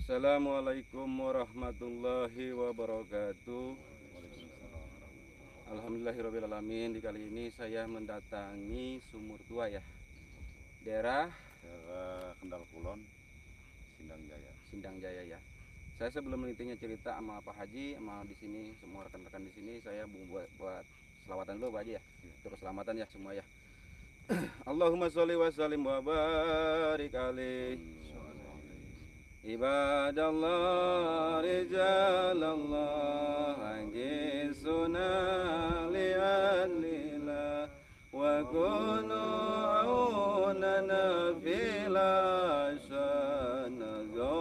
Assalamualaikum warahmatullahi wabarakatuh. Alhamdulillahirrabbilalamin. Di kali ini saya mendatangi Sumur Tua ya, daerah Kendal Kulon, Sindang Jaya. Sindang Jaya ya. Saya sebelum menitinya cerita sama Pak Haji, sama di sini semua rekan-rekan di sini, saya buat selawatan dulu Pak Haji ya, untuk keselamatan ya semua ya. Allahumma sholli wa sallim wa barik alaih. Ibadallah rijalallah anjisuna li'allillah wa kunu aunana fila sanazo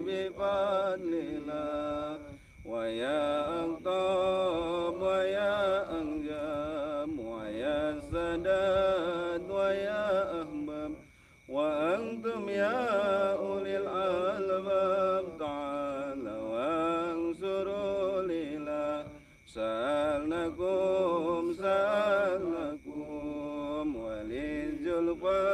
bifadlillah wa ya aqtab wa ya anjam wa ya sadad wa ya ahbab wa antum ya ulil albab ta'ala wansuru lillah sa'alnakum walizulfa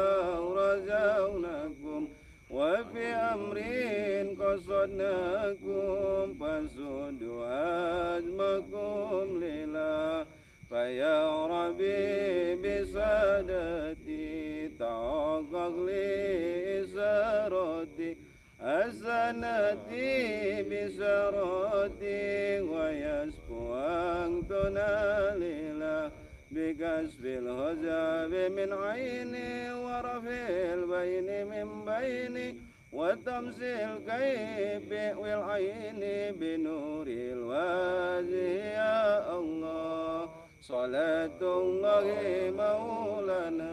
razaunakum wa fi amrin qasadnakum fasudu azmakum lillah faya rabbi bisadati ta'aqaq li isarati asanati bisarati wa yasku angtuna lillah bikasbil huzabi min aini wa rafil baini min baini wa tamsil kaifi wil aini binuril wajhi ya Allah. Salatullahi maulana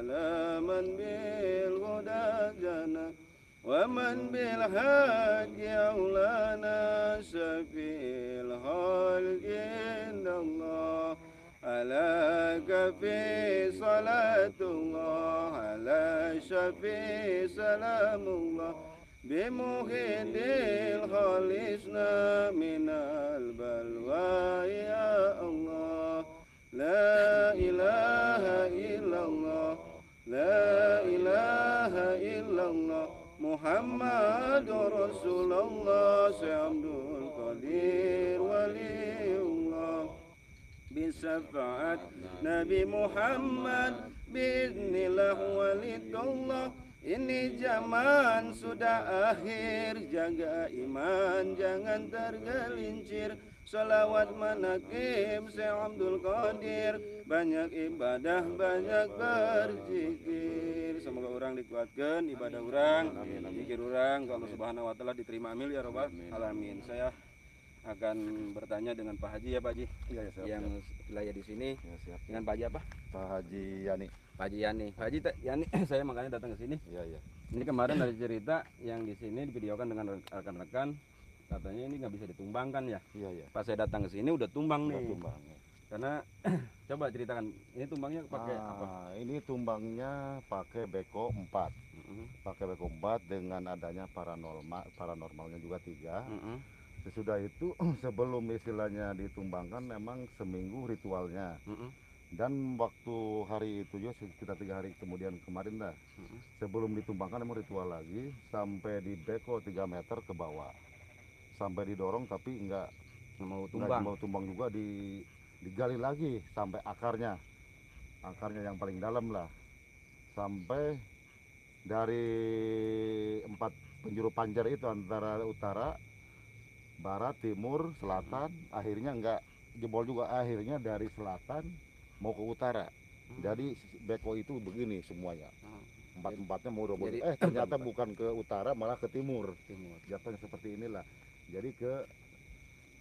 ala man bil huda jana wa man bil hadi aulana syafil halqi indallah ala kafi salatullah ala syafi salamullah bimuhidil khalisna minal balwa ya Allah. La ilaha illallah, la ilaha illallah, Muhammadur Rasulullah, Syekh Abdul Qadir waliullah. Bisyafaat Nabi Muhammad biiznillah walidullah. Ini zaman sudah akhir, jaga iman jangan tergelincir. Salawat manakib Syekh Abdul Qadir, banyak ibadah banyak berzikir. Semoga orang dikuatkan ibadah orang, zikir orang, kalau Subhanahu wa taala diterima, amin ya rabbal alamin. Saya akan bertanya dengan Pak Haji ya Pak Haji, Iya, ya, siap, yang wilayah di sini. Ya, siap. Dengan Pak Haji apa? Pak Haji Yani. Pak Haji Yani. Pak Haji Yani, saya makanya datang ke sini. Iya, iya. Ini kemarin ada cerita yang di sini divideokan dengan rekan-rekan, katanya ini nggak bisa ditumbangkan ya. Iya, iya. Pas saya datang ke sini udah tumbang Udah nih. tumbang. Ya. Karena coba ceritakan, ini tumbangnya pakai apa? Ini tumbangnya pakai beko 4. Pakai beko 4 dengan adanya paranormalnya juga 3. Sesudah itu sebelum istilahnya ditumbangkan memang seminggu ritualnya. Dan waktu hari itu juga sekitar 3 hari kemudian kemarin dah. Sebelum ditumbangkan memang ritual lagi sampai di beko 3 meter ke bawah. Sampai didorong tapi nggak Mau tumbang juga, digali lagi sampai akarnya yang paling dalam lah, sampai dari 4 penjuru panjar itu antara utara, barat, timur, selatan, akhirnya nggak jebol juga, akhirnya dari selatan mau ke utara. Jadi beko itu begini semuanya, 4-4-nya mau roboh. Ternyata bukan ke utara, malah ke timur. Jatuhnya seperti inilah. Jadi ke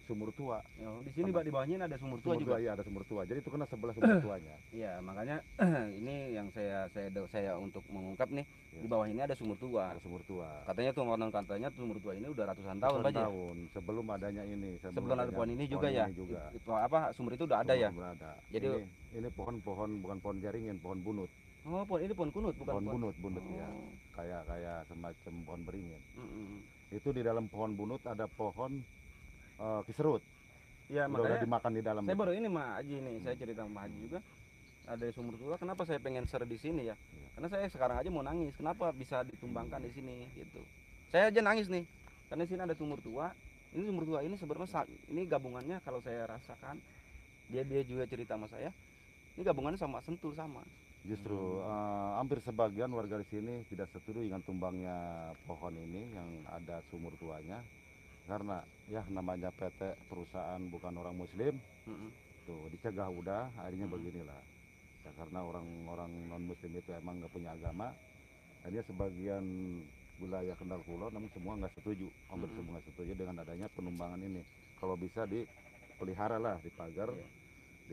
Sumur Tua. Di sini Pak, di bawahnya ada sumur tua juga. Iya, ada sumur tua. Jadi itu kena sebelah sumur tuanya. Iya, makanya ini yang saya untuk mengungkap nih, di bawah ini ada sumur tua. Ada sumur tua. Katanya tuh konon katanya sumur tua ini udah ratusan tahun Pak. Tahun sebelum adanya ini. Sebelum ada pohon ini juga ya. Itu apa, sumur itu udah ada ya. Ada. Jadi ini pohon bukan pohon jaringin, pohon bunut. Oh, ini pohon kunut bukan pohon bunut ya. Kayak semacam pohon beringin. Itu di dalam pohon bunut ada pohon kiserut. Ya, makanya dimakan di dalam. Saya baru ini Mak Haji nih, saya cerita sama Haji juga. Ada sumur tua, kenapa saya pengen share di sini ya? Karena saya sekarang aja mau nangis, kenapa bisa ditumbangkan di sini gitu. Saya aja nangis nih, karena di sini ada sumur tua. Ini sumur tua ini sebenarnya ini gabungannya kalau saya rasakan, dia juga cerita sama saya. Ini gabungannya sama Sentul sama. Justru hampir sebagian warga di sini tidak setuju dengan tumbangnya pohon ini yang ada sumur tuanya, karena ya namanya PT perusahaan bukan orang Muslim, Mm-mm. tuh dicegah udah akhirnya Mm-mm. beginilah. Ya, karena orang-orang non Muslim itu emang nggak punya agama, akhirnya sebagian wilayah Kendal Kulon namun semua nggak setuju, hampir Mm-mm. semua nggak setuju dengan adanya penumbangan ini. Kalau bisa dipelihara lah, dipagar, Iya.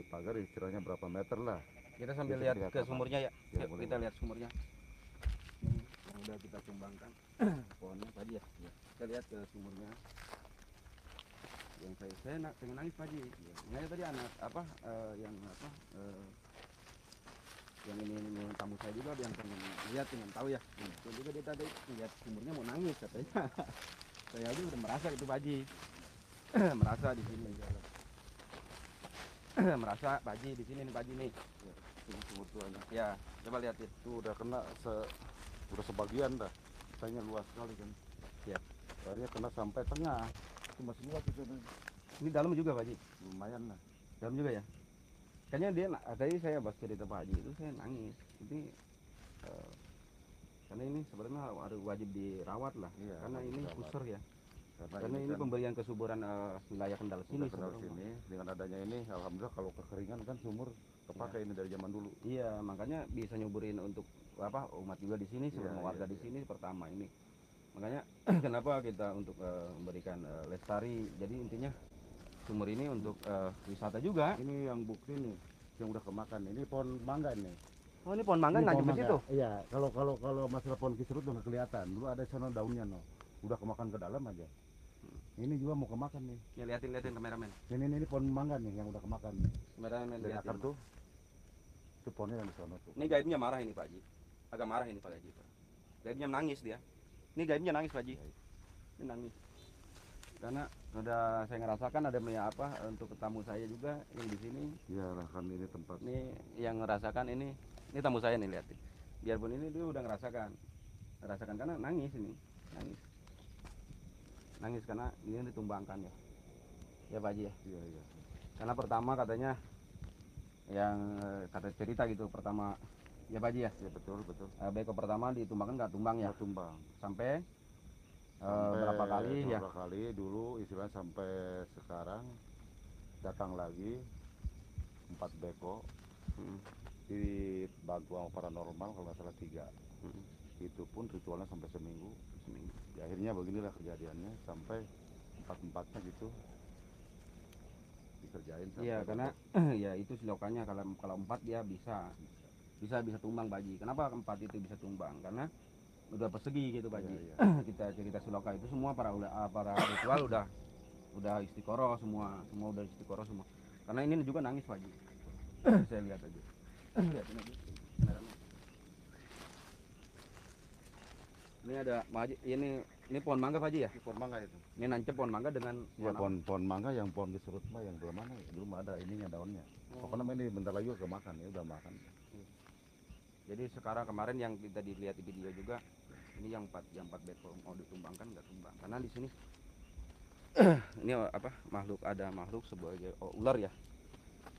dipagar istilahnya berapa meter lah. Kita sambil Bisa lihat dilihat ke apa? sumurnya ya. Ya, Yuk, boleh, kita boleh. lihat sumurnya. Ini yang udah kita tumbangkan pohonnya tadi ya. Kita lihat ke sumurnya. Yang saya pengen nangis Pak Haji. Makanya tadi anak yang yang ini tamu saya juga yang pengen lihat, pengen tahu ya. Dan juga dia tadi lihat sumurnya mau nangis katanya. Saya aja udah merasa itu Pak Haji. Merasa di sini. Merasa Pak Haji di sini nih Pak Haji nih. Ini sumur tuanya. Ya, coba lihat ya. Itu udah kena udah sebagian dah. Tanya luas sekali kan. Ya. Akhirnya kena sampai tengah. Itu masih luas itu. Ini dalam juga Pak Haji. Lumayan lah. Dalam juga ya. Kayaknya dia tadi saya pas cerita Pak Haji itu saya nangis. Ini karena ini sebenarnya harus wajib dirawat lah. Iya, Karena wajib ini dirawat. kusur ya. Karena ini ini kan pemberian kesuburan wilayah Kendal sini. udah kenal sebenarnya. sini. Dengan adanya ini, alhamdulillah kalau kekeringan kan sumur kepakai ini dari zaman dulu. Iya, makanya bisa nyuburin untuk umat juga di sini, Iya, semua warga iya, di sini pertama ini. Makanya kenapa kita untuk memberikan lestari. Jadi intinya sumur ini untuk wisata juga. Ini yang bukti nih, yang udah kemakan. Ini pohon mangga nih. Oh, ini pohon mangga Ini nancep pohon di situ. Iya, kalau masalah pohon kisrut udah nggak kelihatan. Dulu ada sono daunnya no. Udah kemakan ke dalam aja. Ini juga mau kemakan nih. Ya liatin kameramen. Ini pohon mangga nih yang udah kemakan nih. Kameramen Dari liatin. akar tuh. Itu pohonnya yang di sono tuh. Ini gaibnya marah ini Pak Haji. Agak marah ini Pak Haji. Gaibnya nangis dia. Ini gaibnya nangis Pak Haji. Ini nangis. Karena udah saya ngerasakan ada untuk tamu saya juga yang di sini. Iya lah kan ini tempat. Ini yang ngerasakan ini tamu saya nih liatin. Biarpun ini dia udah ngerasakan karena nangis ini, nangis karena ini ditumbangkan ya. Ya Pak Haji ya. Iya, iya. Karena pertama katanya yang kata cerita gitu pertama ya Pak Haji ya. Ya betul, betul. Beko pertama ditumbangkan nggak tumbang ya. Nggak tumbang. Sampai Sampai berapa kali ya. Berapa kali dulu istilahnya sampai sekarang datang lagi 4 beko dibantu sama paranormal kalau nggak salah 3. Itu pun ritualnya sampai seminggu. Ya, akhirnya beginilah kejadiannya sampai 4-4-nya gitu dikerjain sampai Iya karena ya itu silokannya kalau 4 dia bisa tumbang Pak Haji. Kenapa 4 itu bisa tumbang? Karena udah persegi gitu Pak Haji. Iya, Kita cerita siloka itu semua para ritual udah istiqoroh semua udah istiqoroh semua. Karena ini juga nangis Pak Haji. Saya lihat aja. Lihatin aja. Ini ada Pak Haji, ini pohon mangga Pak Haji ya? pohon mangga itu. Ini nancep pohon mangga dengan Ya pohon mangga yang pohon kisrut mah yang belum mana ya? Belum ada ininya daunnya. Pokoknya ini bentar lagi juga kemakan ya udah makan. Jadi sekarang kemarin yang kita dilihat di video juga ini yang 4 beko mau ditumbangkan nggak tumbang karena di sini ini ada makhluk sebagai ular ya,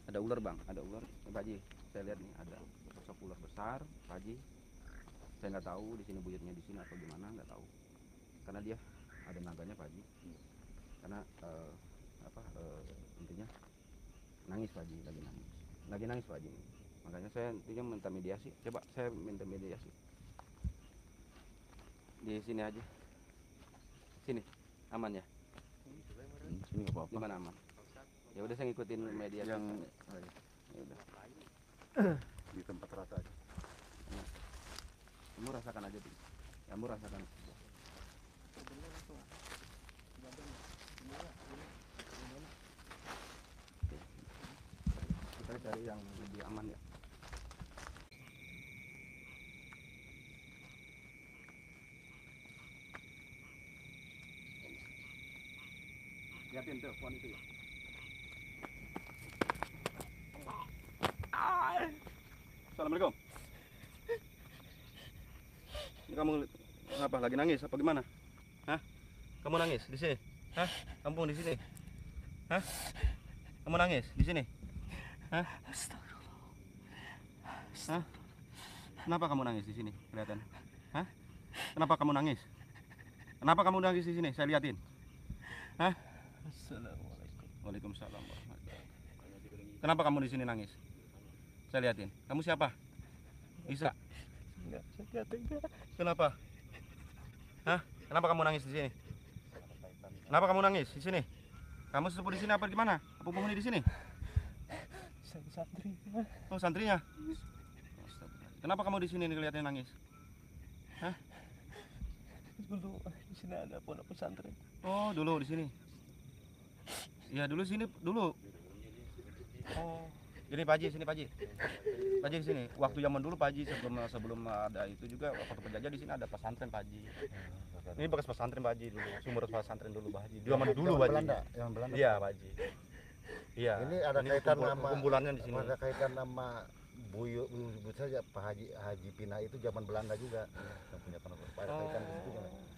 ada ular Bang, ada ular Pak Haji. Saya lihat nih ada sosok ular besar Pak Haji. Saya nggak tahu di sini buyutnya di sini atau gimana, nggak tahu karena dia ada naganya Pak Haji. Karena intinya nangis Pak Haji, lagi nangis Pak Haji. Makanya saya intinya minta mediasi. Coba saya minta mediasi di sini aja, sini aman ya? Sini nggak apa-apa. Di mana aman? Ya udah saya ngikutin mediasi. Yang Ya udah. di tempat rata aja. Kamu rasakan aja tuh. Kamu rasakan. Kita cari yang lebih aman ya. Lihatin tuh pohon itu ya. Assalamualaikum. Ini kamu apa lagi nangis apa gimana? Hah? Kamu nangis di sini? Hah? Kampung di sini? Hah? Kamu nangis di sini? Hah? Hah? Kenapa kamu nangis di sini? Kelihatan. Hah? Kenapa kamu nangis? Kenapa kamu nangis di sini? Saya liatin. Hah? Assalamualaikum. Waalaikumsalam warahmatullahi wabarakatuh. Kenapa kamu di sini nangis? Saya liatin. Kamu siapa? Isa. Enggak, saya nggak tega. Kenapa? Hah? Kenapa kamu nangis di sini? Kenapa kamu nangis di sini? Kamu sesepuh di sini apa gimana? Apa penghuni di sini? Saya santri. Oh, santrinya. Kenapa kamu di sini kelihatannya nangis? Dulu di sini ada pondok pesantren. Oh, dulu di sini. Iya, dulu sini dulu. Oh, jadi Pak Haji sini Pak Haji. Pak Haji di sini. Waktu zaman dulu Pak Haji sebelum ada itu juga waktu penjajah di sini ada pesantren Pak Haji. Ini bekas pesantren Pak Haji dulu, sumber pesantren dulu Pak Haji. Zaman dulu Pak Haji. Belanda, yang Belanda. Iya Pak Haji. Iya. Ini ada kaitan sama kumpulannya di sini. ada kaitan sama buyut saja Pak Haji Pina itu zaman Belanda juga. Yang punya tanah ada kaitan di situ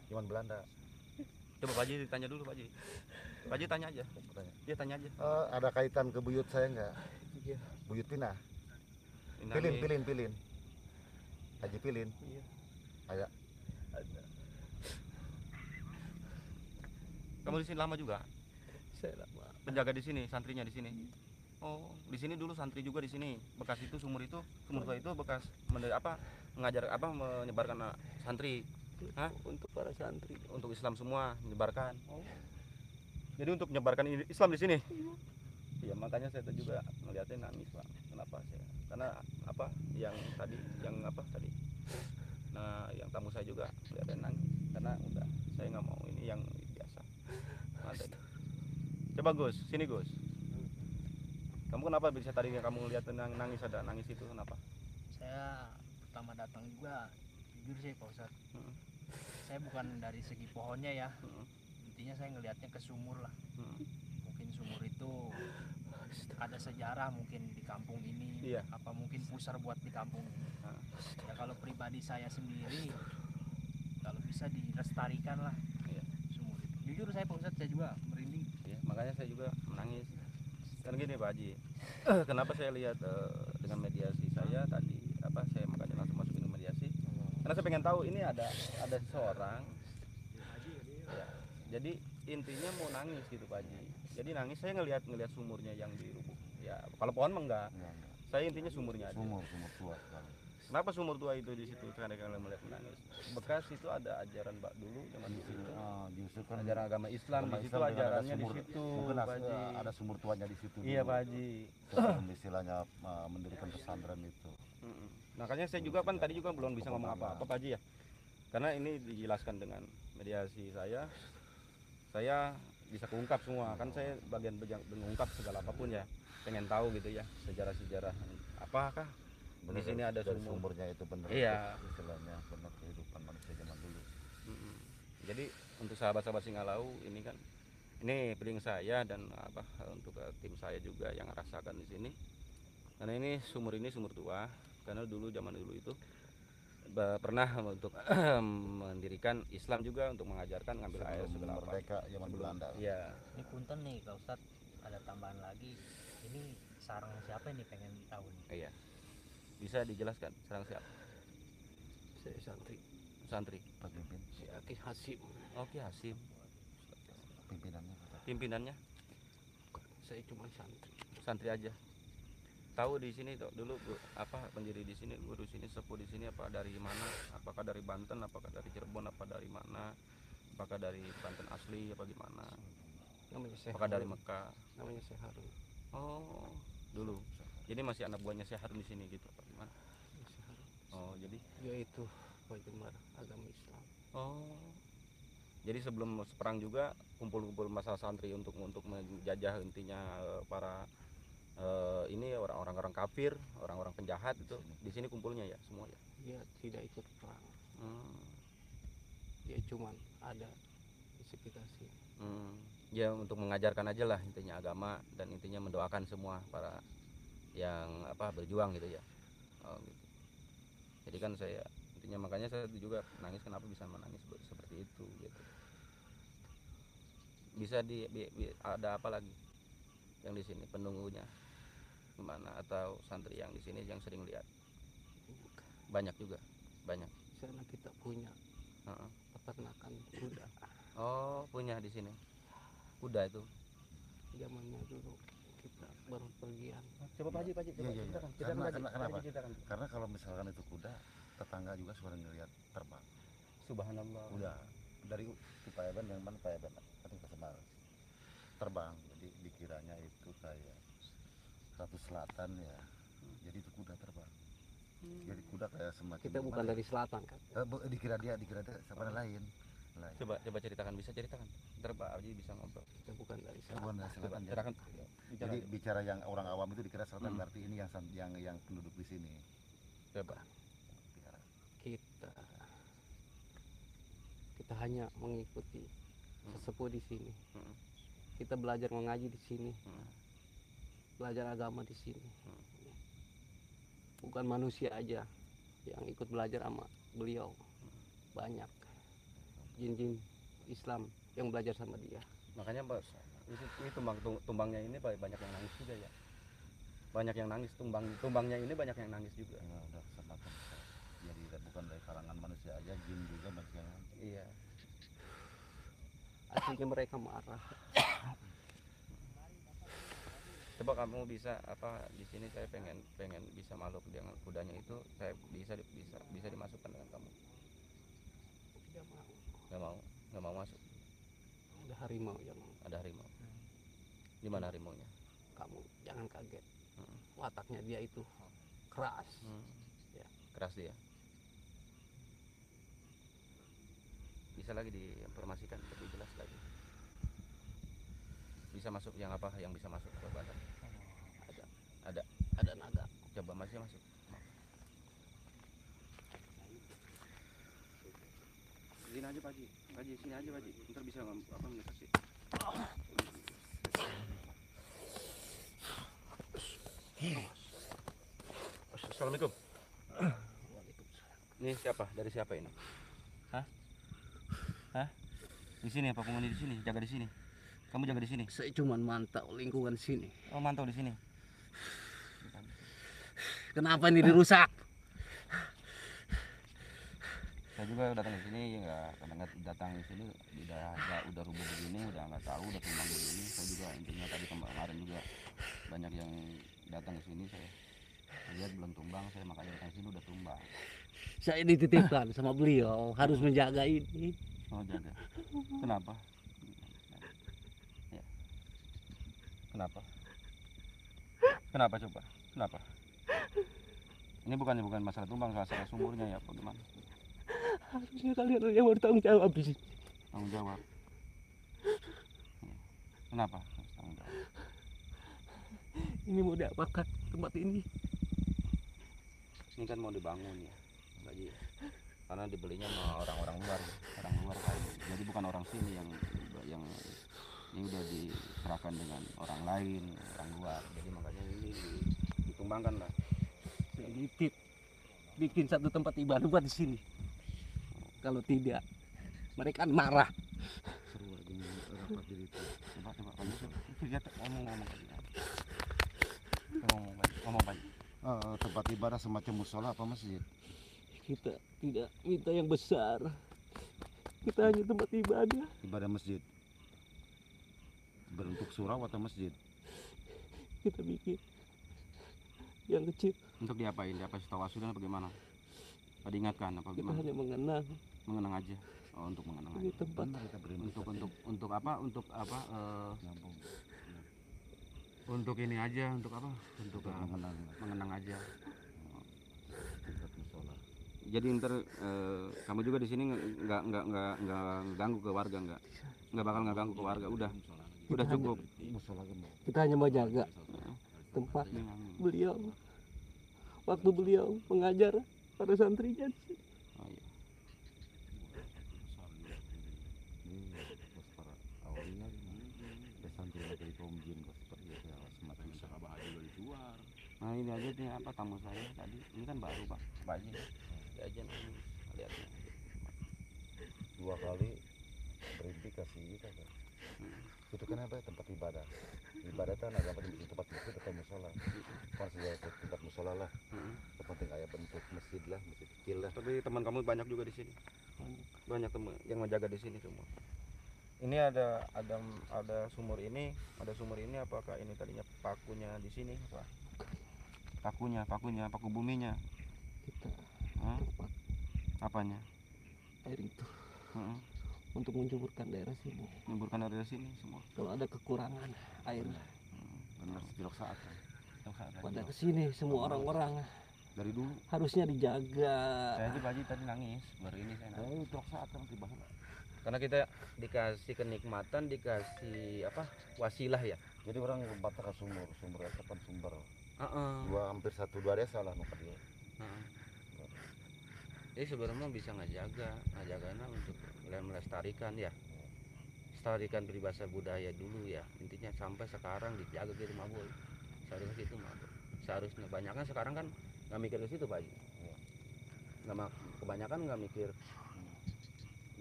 zaman Belanda. Coba Pak Haji ditanya dulu Pak Haji. Pak Haji tanya aja. Dia tanya aja. Ada kaitan ke buyut saya enggak? Iya. Buyut Pina. Ini Pilin. Haji Pilin. Iya. Ada. Ada. Kamu di sini lama juga? Saya lama. Penjaga di sini, santrinya di sini. Oh, di sini dulu santri juga di sini. Bekas itu sumur tua itu bekas menyebarkan santri. Hah? Untuk para santri. Untuk Islam semua menyebarkan. Oh. Jadi untuk menyebarkan Islam di sini. Iya, makanya saya juga ngeliatnya nangis, Pak. Kenapa saya? Karena yang tadi? Nah, yang tamu saya juga ngeliatnya nangis. Karena udah saya nggak mau ini yang biasa. Coba Gus, sini Gus. Kamu kenapa bisa tadi kamu ngeliat nangis ada nangis itu kenapa? Saya pertama datang juga jujur sih Pak Ustadz. Saya bukan dari segi pohonnya ya. Intinya saya ngelihatnya ke sumur lah. Mungkin sumur itu ada sejarah mungkin di kampung ini. Iya. Apa mungkin pusar buat di kampung ini. Ya kalau pribadi saya sendiri, kalau bisa dilestarikan lah sumur itu. Jujur saya Pak Ustadz, saya juga merinding. Ya, makanya saya juga menangis. Kan gini Pak Haji, kenapa saya lihat dengan mediasi saya tadi saya makanya langsung masukin ke mediasi karena saya pengen tahu ini ada seseorang ya, jadi intinya mau nangis gitu Pak Haji. Jadi nangis saya ngelihat sumurnya yang dirubuk ya, kalau pohon mah enggak. Saya intinya sumurnya aja. Sumur tua sekali. Kenapa sumur tua itu di situ sekarang kalian melihat menangis? Bekas itu ada ajaran Mbak dulu zaman di situ. Justru kan Ajaran agama Islam di situ, dengan ada ajarannya di sumur, situ. mungkin Pak Haji. ada sumur tuanya di situ. Iya dulu. Pak Haji. Sebelum istilahnya mendirikan pesantren itu. Makanya saya juga kan tadi juga belum bisa ngomong apa-apa Pak Haji ya. Karena ini dijelaskan dengan mediasi saya bisa keungkap semua. Kan saya bagian mengungkap segala apapun ya. Pengen tahu gitu ya sejarah-sejarah apakah di sini ada dari sumur. sumurnya itu benar. Iya. Istilahnya benar kehidupan manusia zaman dulu. Jadi untuk sahabat-sahabat Singalau ini kan ini feeling saya dan untuk tim saya juga yang rasakan di sini. Karena ini sumur tua karena zaman dulu itu pernah untuk mendirikan Islam juga untuk mengajarkan ngambil air segala apa. Merdeka zaman Belanda. Iya. Ini punten nih Kak Ustadz, ada tambahan lagi. Ini sarang siapa ini pengen tahu nih. Iya. Bisa dijelaskan sarang siapa? Saya santri. Santri. Pemimpin. Si Aki Hasim. Oke, Hasim. Pimpinannya. Pimpinannya Saya cuma santri. santri aja. Tahu di sini dulu pendiri di sini, guru sini, sepuh di sini apa dari mana? Apakah dari Banten, apakah dari Cirebon, apa dari mana? Apakah dari Banten asli apa gimana? Namanya Syekh Apakah dari Harun. Mekah? Namanya Syekh Harun. Oh, dulu. Jadi masih anak buahnya Syekh Harun di sini gitu apa gimana? Syekh Harun. Oh, jadi Yaitu penggemar agama Islam. oh. Jadi sebelum perang juga kumpul-kumpul masa santri untuk menjajah intinya para ini orang-orang kafir, orang-orang penjahat itu di sini kumpulnya ya semua ya. Dia tidak ikut perang. Dia cuma ada di sekitar sini. Ya untuk mengajarkan aja lah intinya agama dan intinya mendoakan semua para yang berjuang gitu ya. Oh, gitu. Jadi kan saya intinya makanya saya juga nangis kenapa bisa menangis seperti itu gitu. bisa ada apa lagi yang di sini penunggunya gimana, atau santri yang di sini yang sering lihat? Banyak juga, banyak. Sana kita punya Heeh. peternakan kuda. Oh, punya di sini kuda itu. Zamannya dulu kita berpergian. Coba Pak Haji, Iya, iya, iya. ceritakan Karena- Pak Haji, karena- kenapa? ceritakan. Karena kalau misalkan itu kuda, tetangga juga sudah ngelihat terbang. Subhanallah. Udah dari Payaban, yang mana Payaban? Kan ke Semarang. Terbang, jadi dikiranya itu kayak Ratu Selatan ya. Jadi itu kuda terbang. Jadi kuda kayak semacam Kita bukan gimana dari selatan kan. ya? dikira dia siapa lain. Coba ceritakan, bisa ceritakan. Ntar Pak Haji bisa ngobrol. Kita bukan dari Bukan selatan. dari selatan. Coba ceritakan. Jadi bicara yang orang awam itu dikira selatan, Hmm. berarti ini yang penduduk di sini. Coba. Dikira. Kita hanya mengikuti sesepuh di sini. Hmm. Kita belajar mengaji di sini, Hmm. belajar agama di sini. Hmm. Bukan manusia aja yang ikut belajar sama beliau. Banyak jin-jin Islam yang belajar sama dia. Makanya Pak, ini tumbangnya ini banyak yang nangis juga ya. Banyak yang nangis, tumbangnya ini banyak yang nangis juga. Ya, udah semakin besar. Jadi bukan dari kalangan manusia aja, jin juga banyak yang Iya. Aslinya mereka marah. Coba kamu bisa apa di sini, saya pengen bisa makhluk dengan kudanya itu, saya bisa dimasukkan dengan kamu. Tidak mau. Nggak mau masuk. Ada harimau yang Ada harimau. Di mana harimaunya? kamu jangan kaget. Hmm. Wataknya dia itu keras. Ya. Keras dia. Bisa lagi diinformasikan lebih jelas lagi. Bisa masuk yang apa yang bisa masuk ke badan? Ada naga. Coba masih masuk. Sini aja Pak Haji. Pak Haji, sini aja Pak Haji. Ntar bisa apa mendeteksi. Assalamualaikum. Ini siapa? Dari siapa ini? Hah? Di sini apa penghuni di sini? Jaga di sini. Kamu jaga di sini. Saya cuma mantau lingkungan sini. Oh, mantau di sini. Kenapa ini dirusak? Saya juga datang di sini nggak, karena nggak datang di sini udah rubuh begini, udah nggak tahu, udah tumbang begini. Saya juga intinya tadi kemarin juga banyak yang datang ke sini, saya lihat belum tumbang, saya makanya datang sini udah tumbang. Saya dititipkan sama beliau harus menjaga ini. Oh, jaga. Kenapa? Ya. Kenapa? Kenapa coba? Kenapa? Ini bukan masalah tumbang, masalah sumurnya ya, bagaimana? Harusnya kalian yang bertanggung jawab di sini. Tanggung jawab. Ya. Kenapa? Harus tanggung jawab. Ini mau diapakan tempat ini? Ini kan mau dibangun ya, Pak Haji. Karena dibelinya sama orang luar kan. Jadi bukan orang sini yang ini udah diserahkan dengan orang lain, orang luar. Jadi makanya ini ditumbangkan lah. Saya nitip bikin satu tempat ibadah buat di sini. Kalau tidak, mereka akan marah. seru aja rapat jadi itu. Coba Pak Haji, lihat ngomong Pak Haji. Ngomong Pak Haji. Tempat ibadah semacam musola apa masjid? Kita tidak minta yang besar. Kita hanya tempat ibadah. Ibadah masjid. Berbentuk surau atau masjid? Kita bikin yang kecil. Untuk diapain? Diapain tawasul apa bagaimana? Apa diingatkan apa Kita gimana? hanya mengenang Mengenang aja. Oh, untuk mengenang ini aja. tempat. Benar kita berinvestasi. Untuk apa? Nyambung. Untuk ini aja, untuk apa? Untuk Untuk mengenang mengenang aja. tempat musola. Jadi ntar kamu juga di sini nggak ganggu ke warga, nggak bakal nggak ganggu ke warga. Udah Kita cukup. Musola gemuk. Kita hanya mau jaga tempat beliau. Waktu beliau mengajar para santrinya di sini. Oh, iya. Bos para awalnya santri dari kaum jin bos seperti itu ya, semacam itu. Nah ini aja nih apa tamu saya tadi. Ini kan baru Pak Haji. Ya aja nih lihatnya. 2 kali berhenti kasih kita kan. Itu kan apa? Tempat ibadah. Ibadah kan ada apa? Di tempat masjid atau musola. Kan saja tempat musola lah. Seperti kayak bentuk masjid lah, masjid kecil lah. Tapi teman kamu banyak juga di sini. Banyak teman yang menjaga di sini semua. Ini ada sumur ini, apakah ini tadinya pakunya di sini apa? Paku buminya. Kita Hah? tempat Apanya? air itu Heeh. untuk mencuburkan daerah sini. Nyemburkan dari sini semua. Kalau ada kekurangan air Benar sejak saat kan. pada kesini semua orang-orang Dari dulu. harusnya dijaga. Saya aja Pak Haji tadi nangis, baru ini saya nangis. Itu saat kan masih bahas. Karena kita dikasih kenikmatan, dikasih apa? Wasilah ya. Jadi orang yang batak sumur itu kan sumber. Heeh. Hampir 1-2 desa lah maka dia. Jadi sebenarnya bisa ngajagana untuk melestarikan ya. Melestarikan peribahasa budaya dulu ya. Intinya sampai sekarang dijaga gitu Mak Boy. Seharusnya gitu Mak Boy. Seharusnya kebanyakan sekarang kan nggak mikir ke situ Pak Haji. Kebanyakan nggak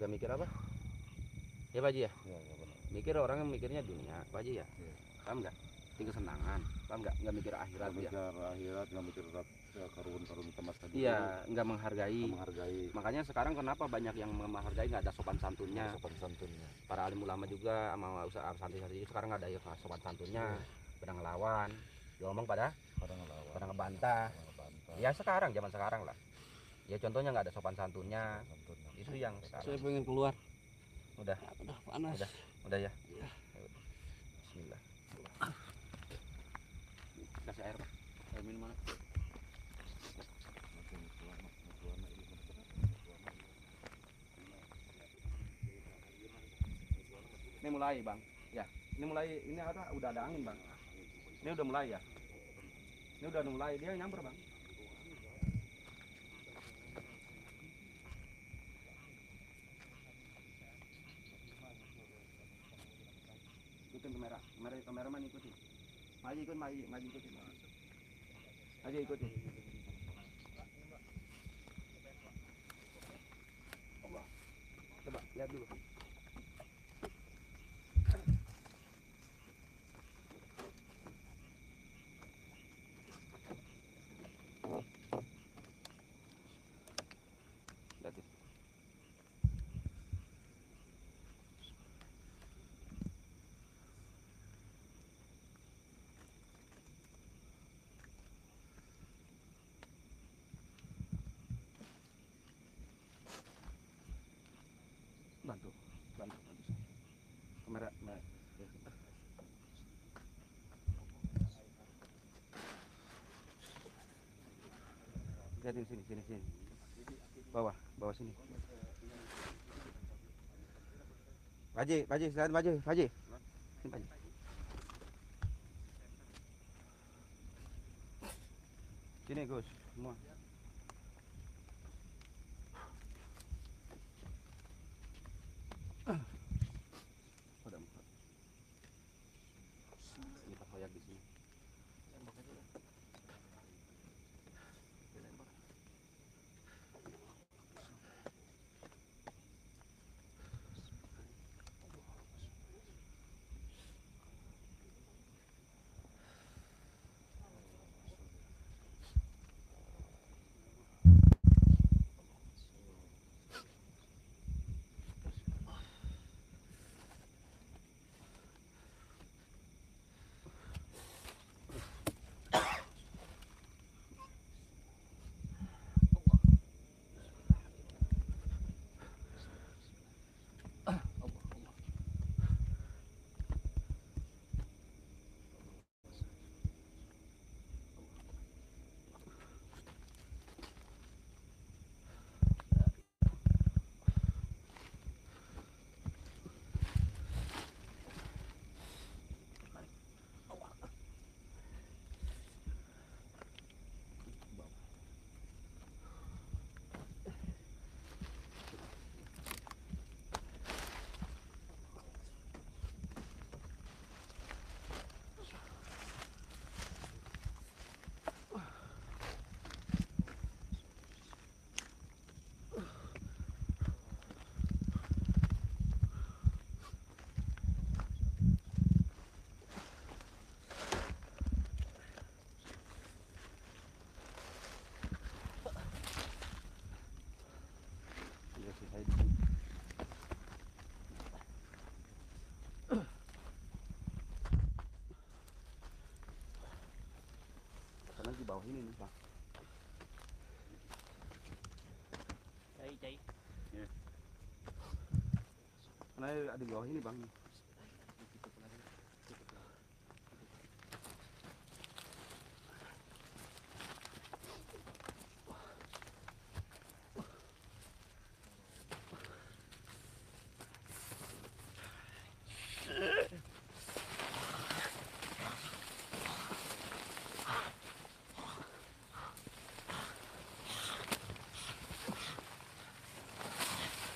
mikir apa? Ya Pak Haji ya. Iya, benar. Mikir orang yang mikirnya dunia Pak Haji ya. Iya. Paham nggak? Tinggal kesenangan. Paham nggak mikir akhirat Nggak ya. mikir akhirat, nggak mikir karun-karun temas tadi. Iya, nggak menghargai. Menghargai Makanya sekarang kenapa banyak yang menghargai, nggak ada sopan santunnya. sopan santunnya. Para alim ulama juga sama usaha santri-santri juga sekarang nggak ada yang sopan santunnya. Pada ngelawan, ngomong pada Pada ngebantah. ngebantah. Ya sekarang, zaman sekarang lah. Ya contohnya nggak ada sopan santunnya. Santunnya. Itu yang Saya sekarang. pengen keluar. Udah Panas. udah ya. Bismillah. Kasih air Pak. Air minum mana? Ini mulai Bang. Ya, ini ada udah ada angin Bang. Ini udah mulai ya. Ini udah mulai dia nyamper Bang. Ikutin kameraman ikutin. Maju ikutin. Maju ikutin. Allah. Coba lihat dulu. Lihat. Bantu. Kamera. Lihatin sini. Bawah sini. Pak Haji, silakan Pak Haji. Sini Pak Haji. Sini Gus, semua. Udah empat. Kita koyak di sini. bawah ini nih Bang. Cai. Karena ada di bawah ini Bang.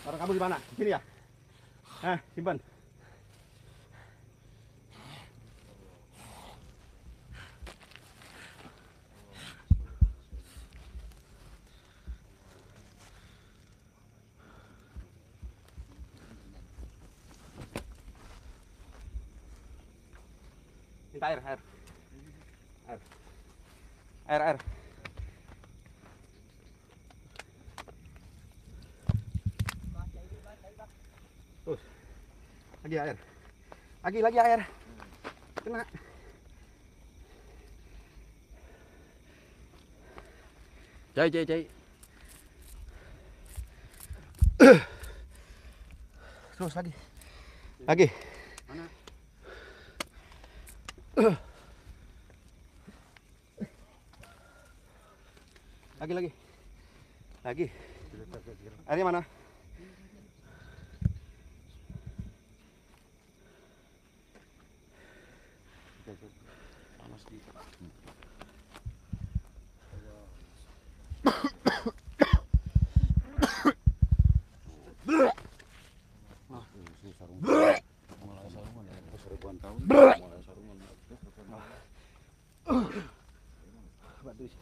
Orang kamu di mana? Di sini ya? Simpan. Minta air. Air. Terus. Lagi air. Lagi air. Kena. Cai. Terus lagi. Mana? Lagi. Airnya mana? Panas dikit. Seribuan tahun. Mulai sarungan. Batu sih.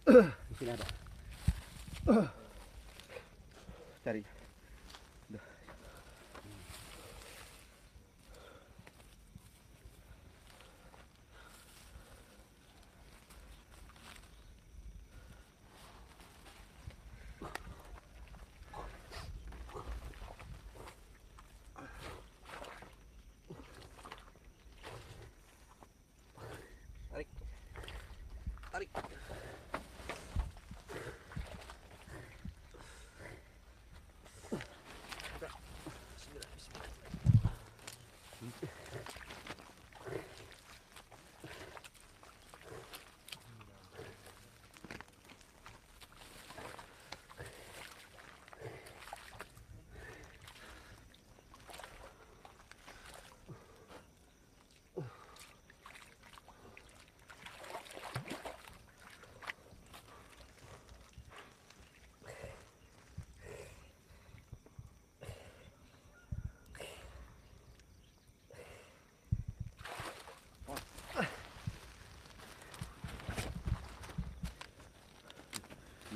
Di sini ada. Cari. Udah. Tarik.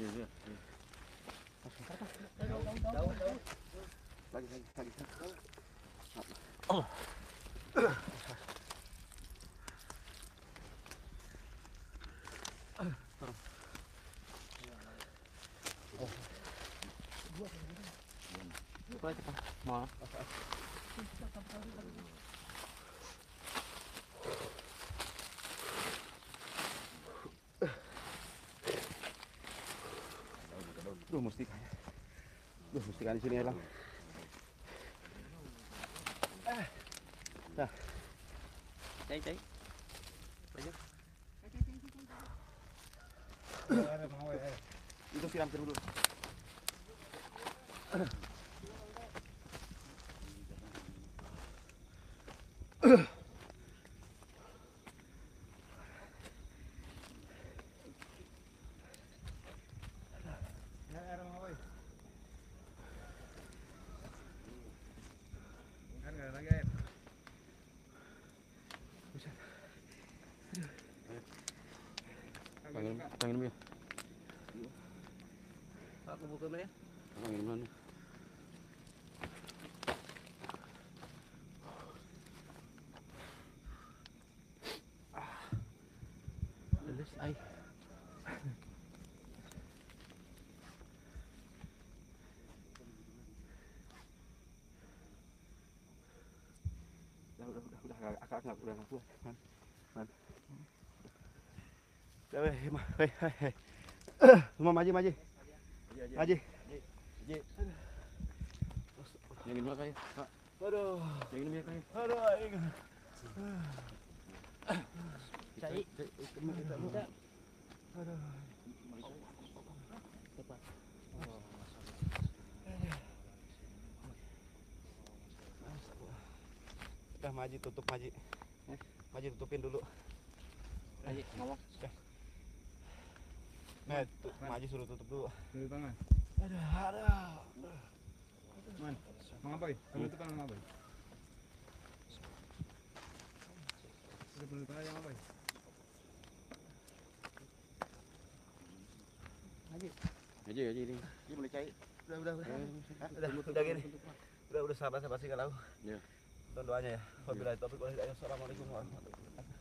Iya. Lagi. Oh. Maaf. Mustika di sini ya, Bang. Cai. Lanjut. Itu siram dulu. Pengen minum ya? Aku buka dulu ya. Pengen minum. Akak udah nggak kuat. Man. Ya weh, hei. Semua maju. Haji. Yang ini kayak. Aduh. Yang ini kayak. Aduh, ini. Cai. Aduh. Udah Maji tutup Maji. Maji tutupin dulu. Haji ngomong. Nah, Maji suruh tutup dulu. Dari tangan. Aduh. Man, mau ngapain? Kamu itu kan mau ngapain? Udah penuh tangan yang ngapain? Haji ini. Ini boleh cai. Udah gini. Udah sabar sih kalau. Iya. Doanya ya. Wabillahi taufiq wal hidayah. Assalamualaikum warahmatullahi wabarakatuh.